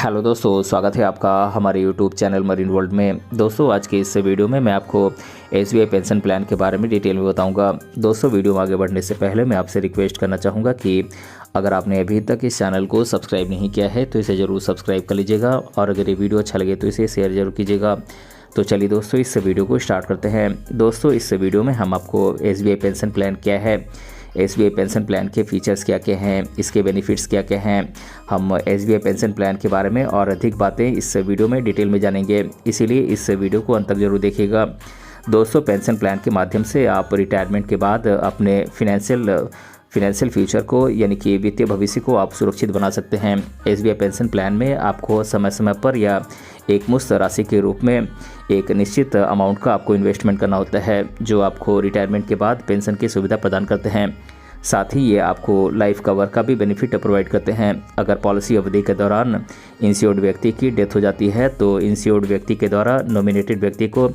Hello दोस्तों, स्वागत है आपका हमारे यूट्यूब चैनल मरीन वर्ल्ड में। दोस्तों, आज के इस वीडियो में मैं आपको एसबीआई पेंशन प्लान के बारे में डिटेल में बताऊंगा। दोस्तों, वीडियो में आगे बढ़ने से पहले मैं आपसे रिक्वेस्ट करना चाहूँगा कि अगर आपने अभी तक इस चैनल को सब्सक्राइब नहीं किया है तो इसे ज़रूर सब्सक्राइब कर लीजिएगा, और अगर ये वीडियो अच्छा लगे तो इसे शेयर जरूर कीजिएगा। तो चलिए दोस्तों, इस वीडियो को स्टार्ट करते हैं। दोस्तों, इस वीडियो में हम आपको एसबीआई पेंशन प्लान क्या है, एसबीआई पेंशन प्लान के फीचर्स क्या क्या हैं, इसके बेनिफिट्स क्या क्या हैं, हम एसबीआई पेंशन प्लान के बारे में और अधिक बातें इस वीडियो में डिटेल में जानेंगे। इसीलिए इस वीडियो को अंत तक जरूर देखिएगा। दोस्तों, पेंशन प्लान के माध्यम से आप रिटायरमेंट के बाद अपने फिनेंशियल फ्यूचर को यानी कि वित्तीय भविष्य को आप सुरक्षित बना सकते हैं। एसबीआई पेंशन प्लान में आपको समय समय पर या एक मुश्त राशि के रूप में एक निश्चित अमाउंट का आपको इन्वेस्टमेंट करना होता है, जो आपको रिटायरमेंट के बाद पेंशन की सुविधा प्रदान करते हैं। साथ ही ये आपको लाइफ कवर का भी बेनिफिट प्रोवाइड करते हैं। अगर पॉलिसी अवधि के दौरान इंश्योर्ड व्यक्ति की डेथ हो जाती है तो इंश्योर्ड व्यक्ति के द्वारा नॉमिनेटेड व्यक्ति को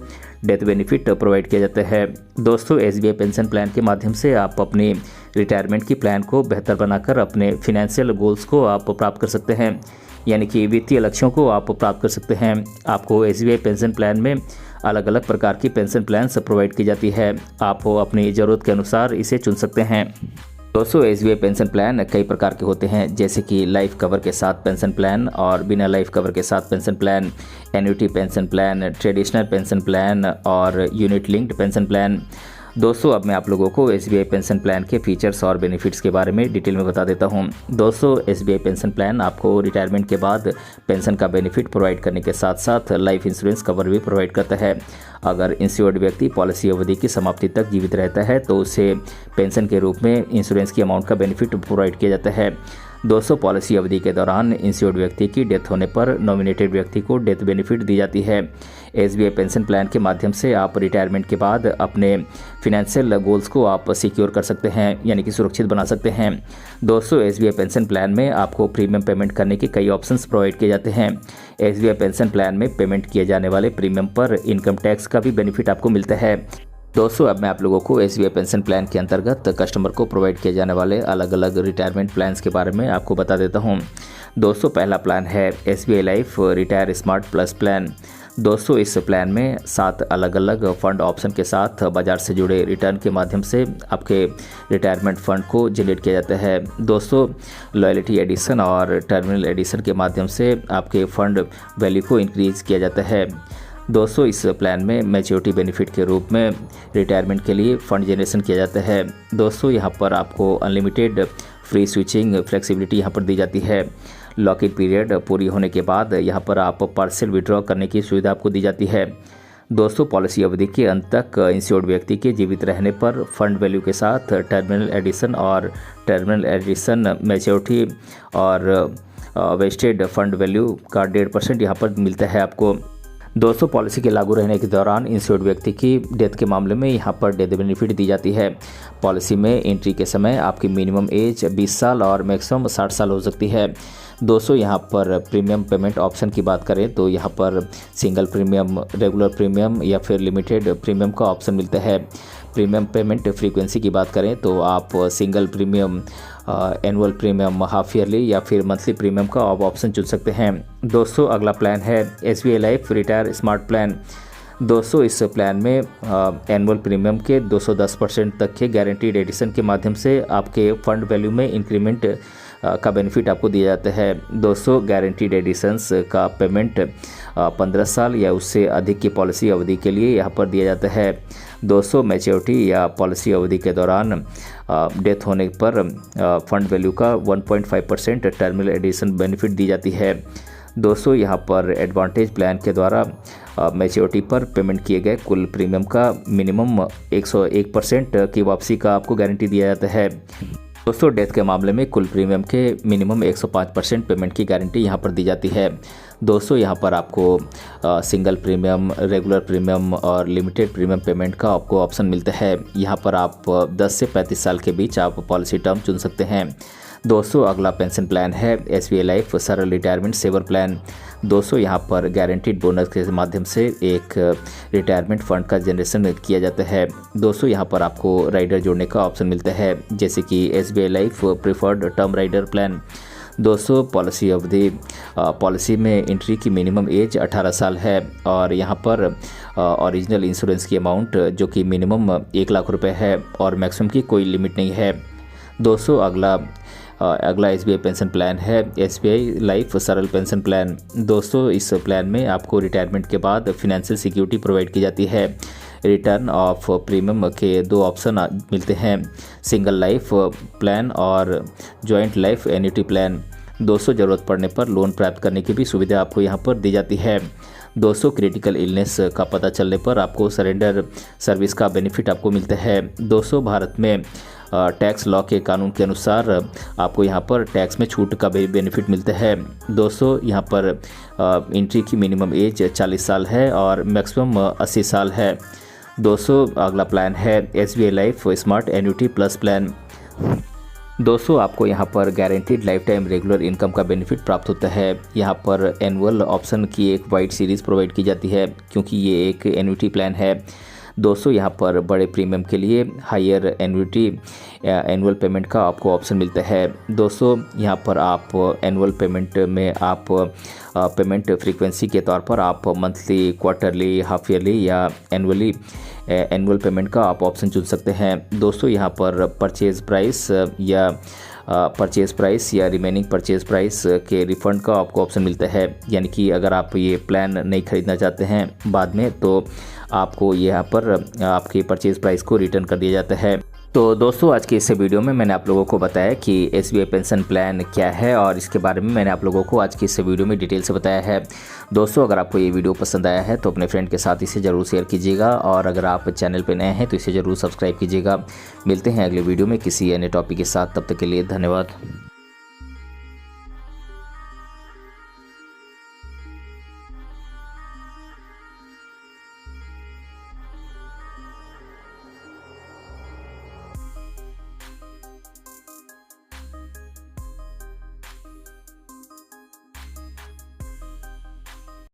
डेथ बेनिफिट प्रोवाइड किया जाता है। दोस्तों, एसबीआई पेंशन प्लान के माध्यम से आप अपनी रिटायरमेंट की प्लान को बेहतर बनाकर अपने फिनेंशियल गोल्स को आप प्राप्त कर सकते हैं, यानी कि वित्तीय लक्ष्यों को आप प्राप्त कर सकते हैं। आपको एसबीआई पेंशन प्लान में अलग अलग प्रकार की पेंशन प्लान्स प्रोवाइड की जाती है। आप अपनी ज़रूरत के अनुसार इसे चुन सकते हैं। दोस्तों, एसबीआई पेंशन प्लान कई प्रकार के होते हैं, जैसे कि लाइफ कवर के साथ पेंशन प्लान और बिना लाइफ कवर के साथ pension plan, annuity pension plan, traditional pension plan और यूनिट लिंक्ड पेंशन प्लान। दोस्तों, अब मैं आप लोगों को एसबीआई पेंशन प्लान के फीचर्स और बेनिफिट्स के बारे में डिटेल में बता देता हूं। दोस्तों, एसबीआई पेंशन प्लान आपको रिटायरमेंट के बाद पेंशन का बेनिफिट प्रोवाइड करने के साथ साथ लाइफ इंश्योरेंस कवर भी प्रोवाइड करता है। अगर इंश्योर्ड व्यक्ति पॉलिसी अवधि की समाप्ति तक जीवित रहता है तो उसे पेंशन के रूप में इंश्योरेंस की अमाउंट का बेनिफिट प्रोवाइड किया जाता है। दोस्तों, पॉलिसी अवधि के दौरान इंश्योर्ड व्यक्ति की डेथ होने पर नॉमिनेटेड व्यक्ति को डेथ बेनिफिट दी जाती है। एसबीआई पेंशन प्लान के माध्यम से आप रिटायरमेंट के बाद अपने फिनेंशियल गोल्स को आप सिक्योर कर सकते हैं, यानी कि सुरक्षित बना सकते हैं। दोस्तों, एसबीआई पेंशन प्लान में आपको प्रीमियम पेमेंट करने के कई ऑप्शंस प्रोवाइड किए जाते हैं। एसबीआई पेंशन प्लान में पेमेंट किए जाने वाले प्रीमियम पर इनकम टैक्स का भी बेनिफिट आपको मिलता है। दोस्तों, अब मैं आप लोगों को एसबीआई पेंशन प्लान के अंतर्गत कस्टमर को प्रोवाइड किए जाने वाले अलग अलग रिटायरमेंट प्लान्स के बारे में आपको बता देता हूं। दोस्तों, पहला प्लान है SBI life retire smart plus plan. दोस्तों, इस प्लान में 7 अलग अलग फंड ऑप्शन के साथ बाजार से जुड़े रिटर्न के माध्यम से आपके रिटायरमेंट फंड को जनरेट किया जाता है। दोस्तों, लॉयल्टी एडिशन और टर्मिनल एडिशन के माध्यम से आपके फंड वैल्यू को इंक्रीज किया जाता है। दोस्तों, इस प्लान में मैच्योरिटी बेनिफिट के रूप में रिटायरमेंट के लिए फंड जनरेशन किया जाता है। दोस्तों, यहाँ पर आपको अनलिमिटेड फ्री स्विचिंग फ्लेक्सिबिलिटी यहाँ पर दी जाती है। लॉक इन पीरियड पूरी होने के बाद यहाँ पर आप पार्शियल विड्रॉ करने की सुविधा आपको दी जाती है। दोस्तों, पॉलिसी अवधि के अंत तक इंश्योर्ड व्यक्ति के जीवित रहने पर फंड वैल्यू के साथ टर्मिनल एडिशन और टर्मिनल एडिशन मैच्योरिटी और वेस्टेड फंड वैल्यू का 1.5% यहाँ पर मिलता है आपको। दोस्तों, पॉलिसी के लागू रहने के दौरान इंश्योर्ड व्यक्ति की डेथ के मामले में यहाँ पर डेथ बेनिफिट दी जाती है। पॉलिसी में एंट्री के समय आपकी मिनिमम एज 20 साल और मैक्सिमम 60 साल हो सकती है। दोस्तों, यहाँ पर प्रीमियम पेमेंट ऑप्शन की बात करें तो यहाँ पर सिंगल प्रीमियम, रेगुलर प्रीमियम या फिर लिमिटेड प्रीमियम का ऑप्शन मिलता है। प्रीमियम पेमेंट फ्रीक्वेंसी की बात करें तो आप single premium, annual premium, half yearly या फिर मंथली प्रीमियम का आप ऑप्शन चुन सकते हैं। दोस्तों, अगला प्लान है SBI life retire smart plan. दोस्तों, इस प्लान में एनुअल प्रीमियम के 210% तक के गारंटीड एडिशन के माध्यम से आपके फंड वैल्यू में इंक्रीमेंट का बेनिफिट आपको दिया जाता है। दोस्तों, गारंटीड एडिशंस का पेमेंट 15 साल या उससे अधिक की पॉलिसी अवधि के लिए यहाँ पर दिया जाता है। दोस्तों, मैच्योरिटी या पॉलिसी अवधि के दौरान डेथ होने पर फंड वैल्यू का 1.5% टर्मिनल एडिशन बेनिफिट दी जाती है। दोस्तों, यहाँ पर एडवांटेज प्लान के द्वारा मैच्योरिटी पर पेमेंट किए गए कुल प्रीमियम का मिनिमम 101% की वापसी का आपको गारंटी दिया जाता है। दोस्तों, डेथ के मामले में कुल प्रीमियम के मिनिमम 105% पेमेंट की गारंटी यहाँ पर दी जाती है। दोस्तों, यहाँ पर आपको सिंगल प्रीमियम, रेगुलर प्रीमियम और लिमिटेड प्रीमियम पेमेंट का आपको ऑप्शन मिलता है। यहाँ पर आप 10 से 35 साल के बीच आप पॉलिसी टर्म चुन सकते हैं। दोस्तों, अगला पेंशन प्लान है एसबीआई लाइफ सरल रिटायरमेंट सेवर प्लान। दोस्तों, यहाँ पर गारंटीड बोनस के माध्यम से एक रिटायरमेंट फंड का जनरेशन किया जाता है। दोस्तों, यहाँ पर आपको राइडर जोड़ने का ऑप्शन मिलता है, जैसे कि SBI life preferred term rider plan. दोस्तों पॉलिसी अवधि, पॉलिसी में एंट्री की मिनिमम एज 18 साल है और यहाँ पर ओरिजिनल इंश्योरेंस की अमाउंट जो कि मिनिमम 1 लाख रुपए है और मैक्सिमम की कोई लिमिट नहीं है। दोस्तों अगला SBI पेंशन प्लान है SBI लाइफ सरल पेंशन प्लान। दोस्तों इस प्लान में आपको रिटायरमेंट के बाद फिनेंशियल सिक्योरिटी प्रोवाइड की जाती है। रिटर्न ऑफ प्रीमियम के 2 ऑप्शन मिलते हैं, सिंगल लाइफ प्लान और जॉइंट लाइफ एन्युटी प्लान। दोस्तों ज़रूरत पड़ने पर लोन प्राप्त करने की भी सुविधा आपको यहाँ पर दी जाती है। दोस्तों क्रिटिकल इलनेस का पता चलने पर आपको सरेंडर सर्विस का बेनिफिट आपको मिलता है। दोस्तों भारत में टैक्स लॉ के कानून के अनुसार आपको यहाँ पर टैक्स में छूट का भी बेनिफिट मिलता है। दोस्तों यहाँ पर एंट्री की मिनिमम एज 40 साल है और मैक्सिमम 80 साल है। दोस्तों अगला प्लान है SBI life smart annuity plus plan. दोस्तों आपको यहाँ पर guaranteed life time regular income का बेनिफिट प्राप्त होता है। यहाँ पर एनुअल ऑप्शन की एक वाइड सीरीज़ प्रोवाइड की जाती है क्योंकि ये एक एन्युटी प्लान है। दोस्तों यहाँ पर बड़े प्रीमियम के लिए हायर एन्युटी एनुअल पेमेंट का आपको ऑप्शन मिलता है। दोस्तों यहाँ पर आप एनुअल पेमेंट में आप पेमेंट फ्रीक्वेंसी के तौर पर आप मंथली, क्वार्टरली, हाफ ईयरली या एनुअल पेमेंट का आप ऑप्शन चुन सकते हैं। दोस्तों यहाँ पर परचेज़ प्राइस या रिमेनिंग परचेज़ प्राइस के रिफ़ंड का आपको ऑप्शन मिलता है, यानी कि अगर आप ये प्लान नहीं खरीदना चाहते हैं बाद में तो आपको यहाँ पर आपके परचेज़ प्राइस को रिटर्न कर दिया जाता है। तो दोस्तों आज की इस वीडियो में मैंने आप लोगों को बताया कि SBI पेंशन प्लान क्या है और इसके बारे में मैंने आप लोगों को आज की इस वीडियो में डिटेल से बताया है। दोस्तों अगर आपको ये वीडियो पसंद आया है तो अपने फ्रेंड के साथ इसे ज़रूर शेयर कीजिएगा और अगर आप चैनल पर नए हैं तो इसे ज़रूर सब्सक्राइब कीजिएगा। मिलते हैं अगले वीडियो में किसी अन्य टॉपिक के साथ, तब तक के लिए धन्यवाद।